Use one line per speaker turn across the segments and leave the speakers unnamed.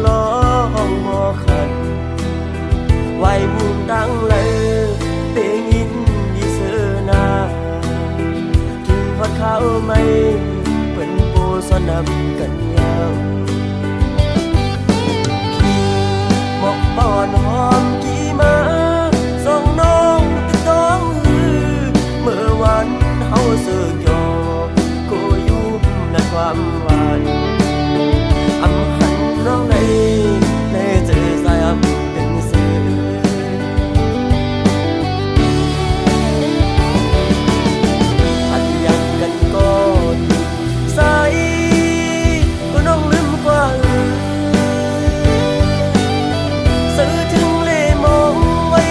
ร้องมอขันไว้มุมดังเลยเตงินดีเสนาถึงวัดเขาไม่เป็นโบสนับกันยาวหมอกปอนหอมกี่มาส่งน้องติดต้องเมื่อวันเฮาเสือกยอก็ยุ่มในความหวานอำหันน้องในเจอสายเป็นสื่ออันอยากกันก็สายก็น้องลืมกว่าสื่อถึงเล่มองไว้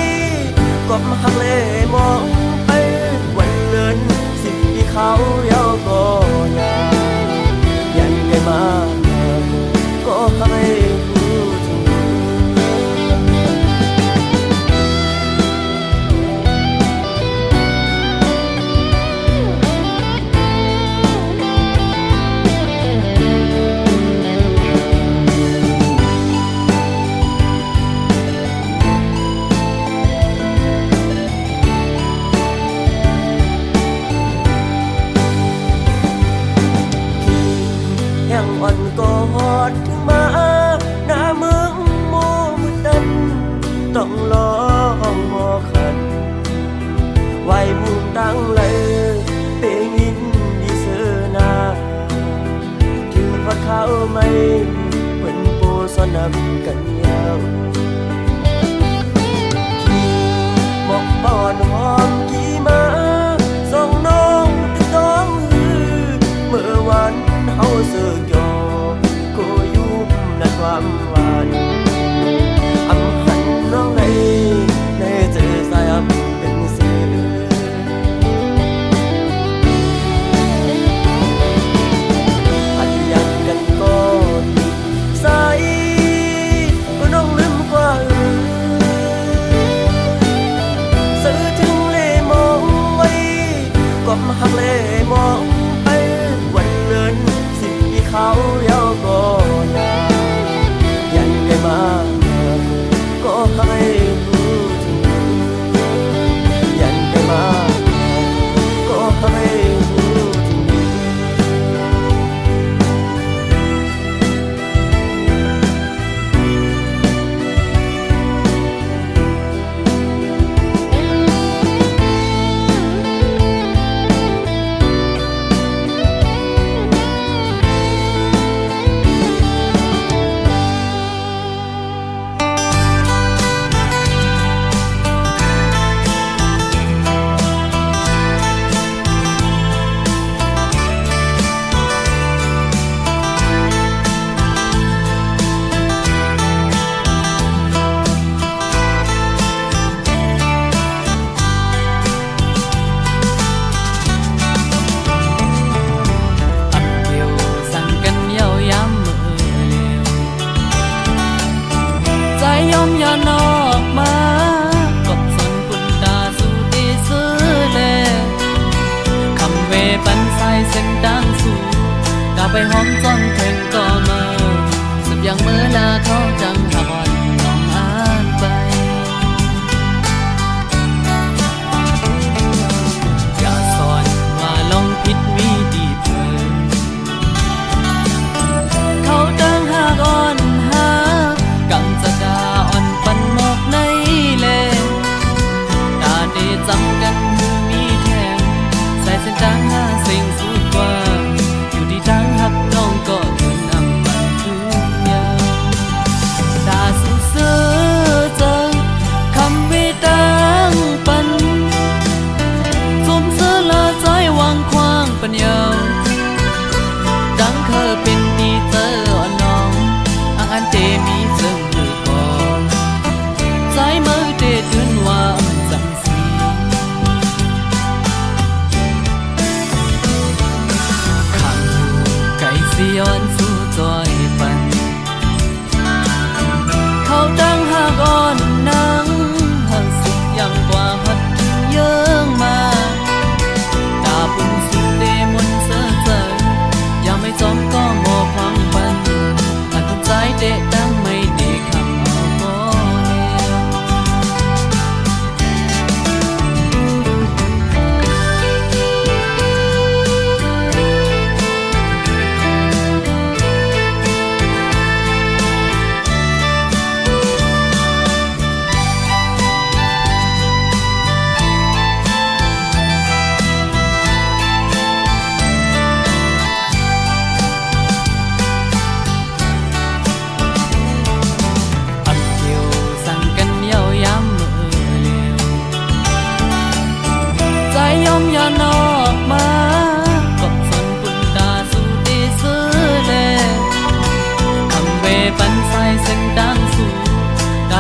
ก็มาหักเล่มองไปวันเลินสิ่งที่เขาเย้าก็ยันไกลมาก็ให้รู้ถึงแห่งอ่อนก็หอดถึงมาหน้าเมืองโมมุดดันต้องลองมอขันไว้มุมตั้งเลยเปงินดีเสนาถึงวัดเขาไม่เป็นโปสนับกันยาวหมอกปอนหอมกี่มาส่งน้องติดต้องเมื่อวันเฮาเสือกยอก็ยุ่มในความหวานอำหันน้องในเจอสายเป็นสื่ออันอยากกันก็สายก็น้องลืมกว่าสื่อถึงเล่มองไว้ก็มาหักเล่มองไปวันเลินสิ่งที่เขาเย้าก็ยันไกลมาก็ให้รู้ถึงยันไกลมาก็ให้รู้ถึง
อย่านอกมากบสนคุณตาสู่ที่ซื้อแลคำเวปันใส่เส้นดังสู่กาไปหอมจ้องเพ่งก็มาสุดอย่างเมื่อลาเขาจังหักอ่อนน้องอ่านไปอย่าสอนว่าลองผิดมีดีเพิ่นเขาจังหักอ่อนหักกำจะดาปันหมอกในเลตาได้จำกันมือมีแทงใส่เส้นทางหาสิ่งสุดกว่าอยู่ที่ทางหักน้องก็เดินนำมันทุกอย่าง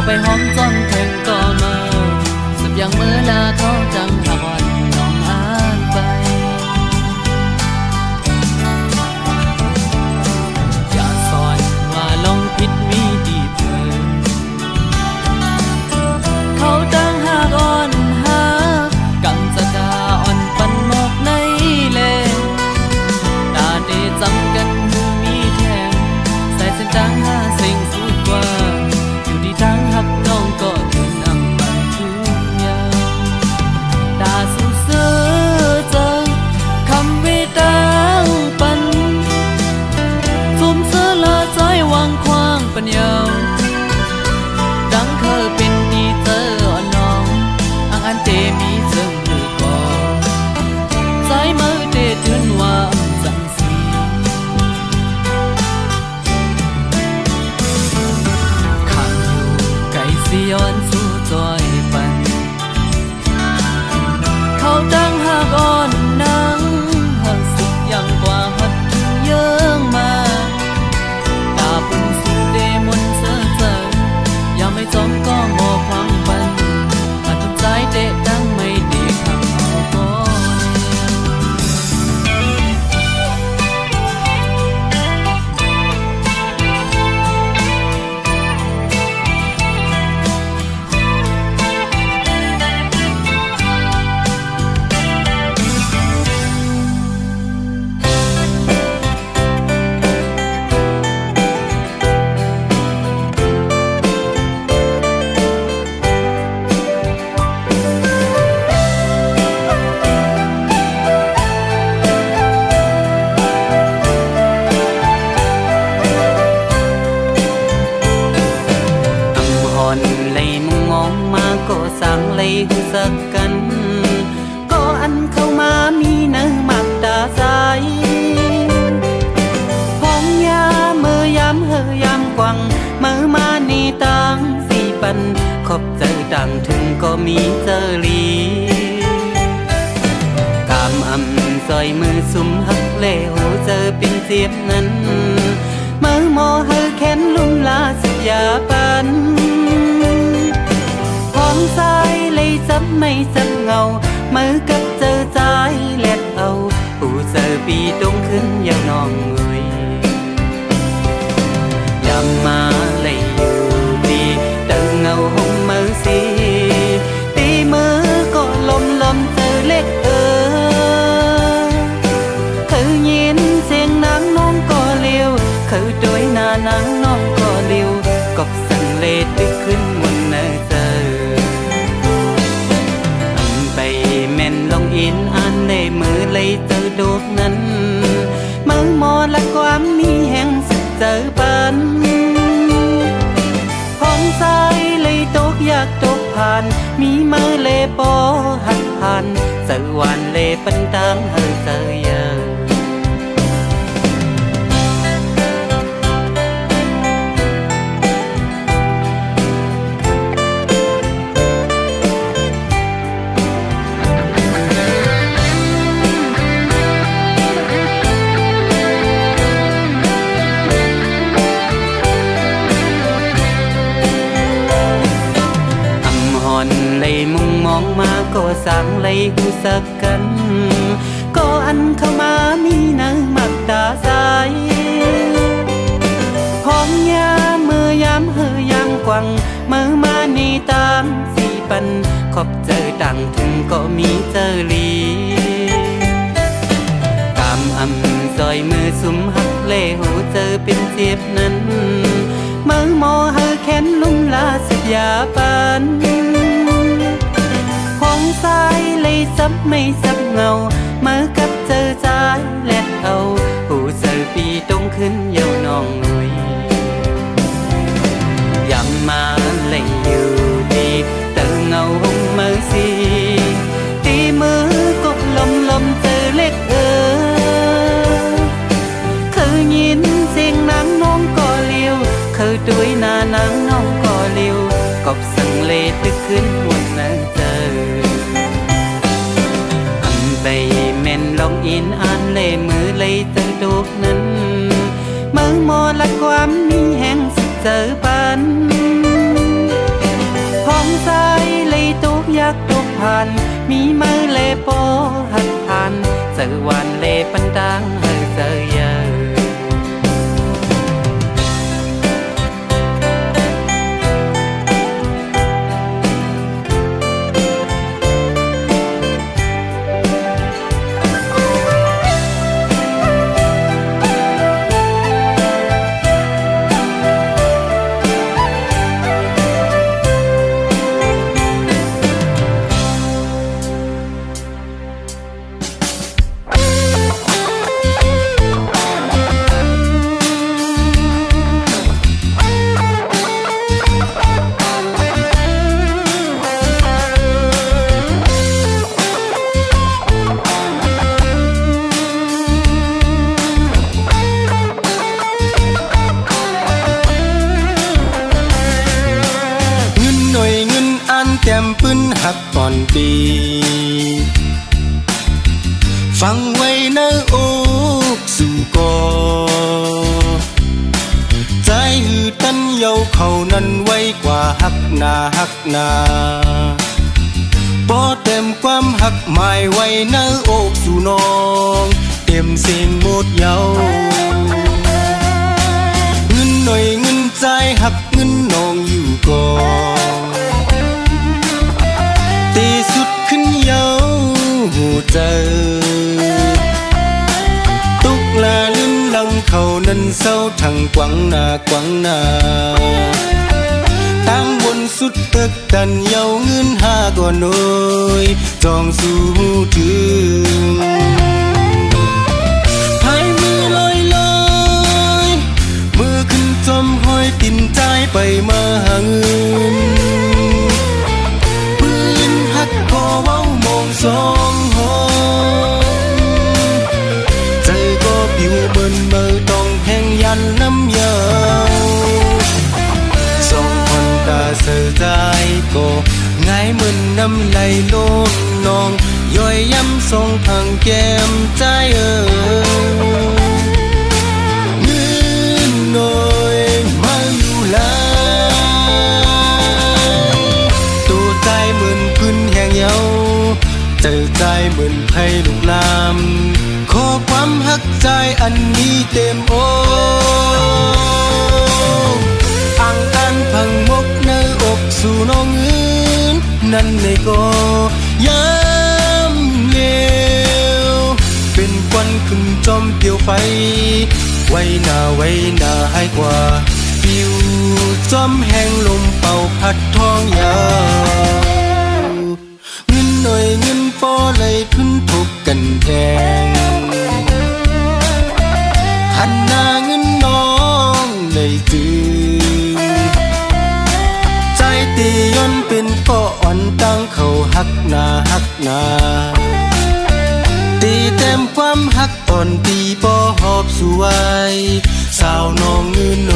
ไปหอมจนถึงก็เมื่อสับอย่างเมื่อลาเขาจังหาวันน้องอ่านไปอย่าสอนว่าลงผิดมีดีเพิ่มเขาตั้งหากอ่อนหากำจะดาอ่อนปันหมกในเลตาเดจำกันหูมีแทงใส่เส้นดังหาสิ่งสุดกว่าอยู่ที่ทางหักน้องก็ถึงนำไปทุกอย่างตาสู้เสือเจอคำวิตังปันทุ่มเสือละใจวางควางปัญญาดังเคยเป็นดีเจออ่อนน้องอังอันเตมีเจิงหรือก่อใจมือเดถึงว่าจังสีข้างอยู่ไก่สิย้อนสู่จอยปันเขาตั้งหากอ่อนนังหักสุดยังกว่าหัดเยื่องมาตาปุ่นสุดเดมนเสือเจอยังไม่จอมก็มอความปันปัดทุกใจเดะดังไม่ดีคำเอาก็เลยมุงมองมาก็สั่งเลยหูสักกันก็อันเข้ามามีเนื้อหมักตาใสพองยาเมื่อยามเฮยามกวังเมื่อมานี่ตังสีปันขอบเจอดังถึงก็มีเจอลีกามอำซอยมือสุมหักเลวเจอเป็นเจ็บนั้นเมื่อมอเฮแค้นลุ่มลาสิยาปันของสายเลยจับไม่จับเงามือกับเจอใจเล็ดเอาหูเจอปีตรงขึ้นยาวนองเงยยามมาเลยอยู่ดีเดินเงาหงมือสีตีมือก็ลมเจอเล็กคือยินเสียงนางน้องก็เลี้ยวคือโดยหน้านางน้องก็เลี้ยวกบสั่งเลตึกขึ้นมนเนเจอไปแม่นลงอินอันในมือเลยเจอโดกนั้นมือมอละความมีแห่งสุดเจอปันของสายเลยตกอยากตกผ่านมีมือเลปอหักผ่านเจอวันเลปันตังเฮเจอเยอะเลยมุงมองมาก็สั่งเลยหูสักกันก็อันเข้ามามีเนื้อหมักตาใสพองยาเมื่อยามเฮยามกวังเมื่อมานี่ตามสีปันขอบเจอดังถึงก็มีเจอลีกามอำซอยมือสุมหักเลหูเจอเป็นเจ็บนั้นเมื่อมอเฮแค้นลุ่มลาสิยาปันของสายเลยซับไม่ซับเงาเมื่อกับเจอใจแลดเอาหูเจอปีตรงขึ้นยาวนองเงยยามมาเลยอยู่ดีเตอเงาหงมือสีตีมือกบลมเจอเล็กคือยินเสียงนางน้องก็เลี้ยวคือด้วยหน้านางน้องก็เลี้ยวกบสั่งเลตึกขึ้นวันนั้นเจอไปแม่นลองอินอ่านเลมือเลยเจอโดกนั้นมือมอละความมีแห่งสุดเจอปัน
ผ่านมีมือเลโปหักผ่านเจอวันเลปันดังเฮเจอเยอะ
แก้มปื้นหักก่อนปีฟังไว้นะโอ้สู่กอใจหือตันเยาเขานั้นไว้กว่าหักนาบ่เต็มความหักหมายไว้นะโอ้สู่น้องเต็มเสียงหมดเยาเงินหน่อยเงินใจหักเงินน้องอยู่ก่อนตีสุดขึ้นเยาหูเจอตุกลาลืมลังเขานั้นเศร้าทั้งกวังนาตั้งบนสุดตึกกันเยาเงินหาก่อนโอยจองสู่หูถึงพายมือลอยมือขึ้นจมห้อยตินใจไปมาหาเงินขอเว้ามองสองห้องใจก็ปิวเบิ่นเมื่อต้องแข่งยันน้ำเยาสองคนตาเสือใจก็ง่ายเหมือนน้ำไหลล้นนองย่อยย้ำทรงทางแก้มใจเงินน้อยมาอยู่ลาตัวใจเหมือนขึ้นแห่งเยาเจอใจเหมือนไผ่ลุกลามขอความหักใจอันนี้เต็มโออ่างอันพังมกในอกสู่น้องเงินนั่นในก็ย้ำเลวเป็นควันขึ้นจอมเปลี่ยวไฟไว้หน้าให้กว่าปิวจอมแห้งลมเป่าพัดท้องยาวเงินหน่อยเงินปอเลยขึ้นทุกกันแทงหันหน้าเงินน้องเลยจืงใจตีย้อนเป็นก็อ่อนตั้งเขาหักนาตีเต็มความหักอ่อนตีปอหอบสวยสาวน้องเงินโน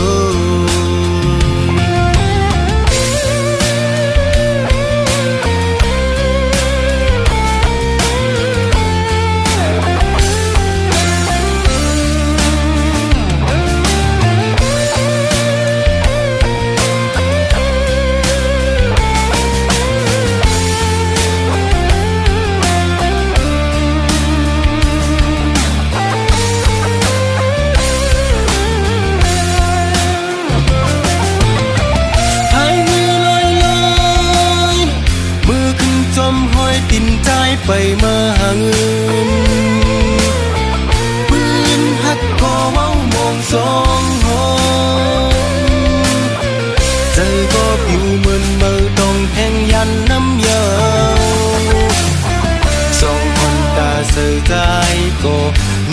ตินใจไปมาหาเงินปืนหักคอเว้ามองสองห้องใจก็ปิวเหมือนเมื่อต้องแข่งยันน้ำเยาสองคนตาเสือใจก็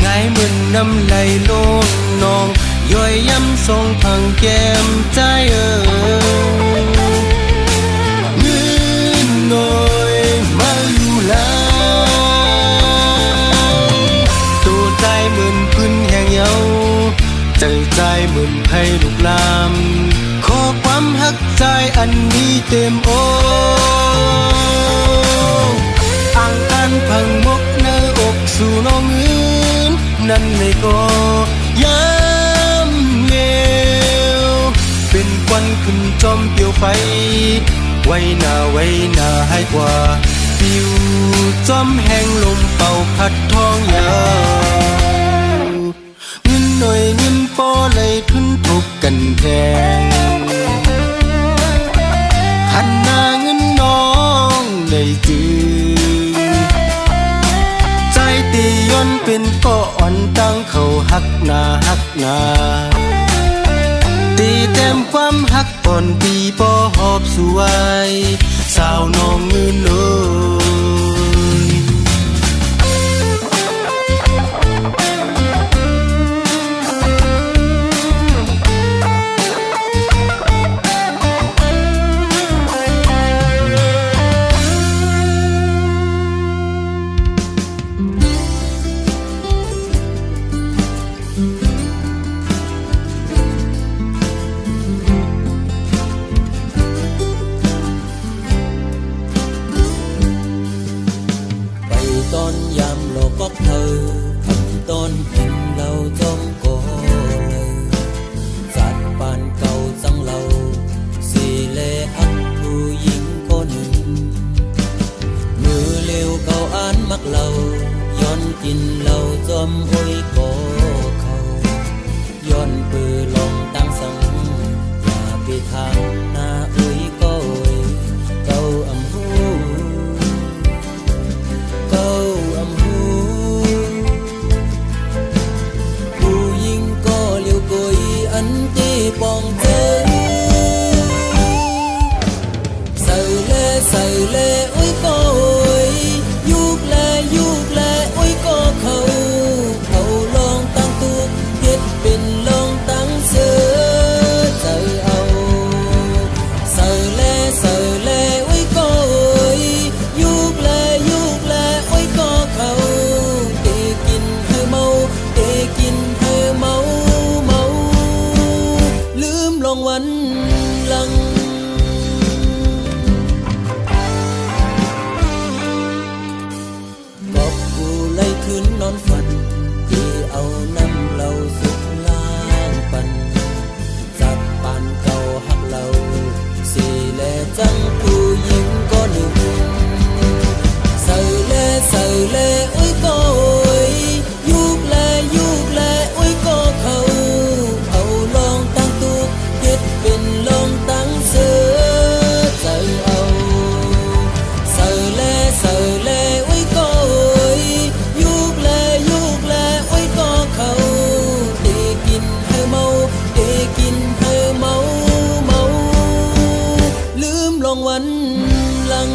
ง่ายเหมือนน้ำไหลล้นนองย่อยย้ำทรงพังแก้มใจตัวใจเหมือนพื้นแห่งเยาใจเหมือนไผ่ลุกลามขอความหักใจอันนี้เต็มโออ่างอันพังมกในอกสู่น้องเงินนั่นเลยก็ย้ำเลวเป็นควันขึ้นจอมเปลี่ยวไฟไว้หน้าให้กว่า ปิวจอมแห้งลมเป่าพัดท้องยาวเงินหน่อยเงินปอเลยทุนทบกันแพงหันหน้าเงินน้องได้จือใจตีย้อนเป็นก้อนตั้งเขาหักหน้าหักหน้าตีเต็มความหักอ่อนปีปอหอบสวยสาวน้องเงินเอ้ย
ตอนยามโลกก็เธอทำตอนเห็นเราจมก็เลยสัตว์ปานเก่าจังเราสีเลอักผู้หญิงคนหนึ่งมือเลี้ยวเก่าอ่านมักเราย้อนกินเราจมห้อยก็เขาย้อนปือลองตั้งสังอย่าไปทางหน้าอุ้ยก็เก่าอำหูปองเจอใส่เลอุ้ยก็ยุกแลอุ้ยก็เขาลองตั้งตุกเฮ็ดเป็นลองตั้งเสือใจเอาใส่เลอุ้ยก็ยุกแลอุ้ยก็เขาเตกินให้เมาวันหลังบอกกูเลยคืนนอนฝันที่เอาน้ำเราสุกล้างปันจับปานเก่าหักเราสีแลจังผู้หญิงก็หนึ่งใส่เลอุ้ยก็ยุกแลอุ้ยก็เขาลองตั้งตุกเฮ็ดเป็นลองตั้งเสือใจเอาใส่เลอุ้ยก็ยุกแลอุ้ยก็เขาตีกินให้เมาลืมลงวันหลัง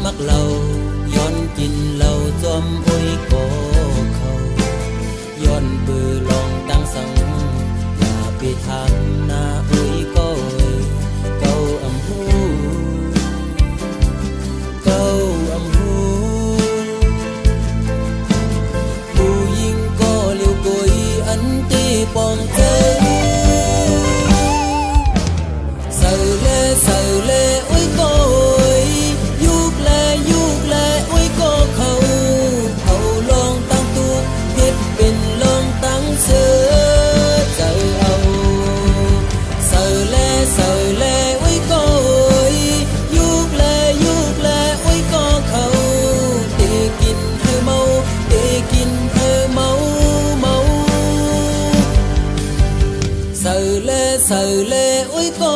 มักเราย้อนกินเราจอมอุ้ยก็เขาย้อนปือลองตั้งสังอย่าไปทางหน้าอุ้ยก็เก่าอำหูผู้หญิงก็เลี้ยวกุยอันตีปองเจอใส่เลอุ้ยก็ยุกแลอุ้ยก็เขาลองตั้งตุกเฮ็ดเป็นลองตั้งเสือใจเอาใส่เลอุ้ยก็ยุกแลอุ้ยก็เขาเตกินให้เมาใส่เลอุ้ยก็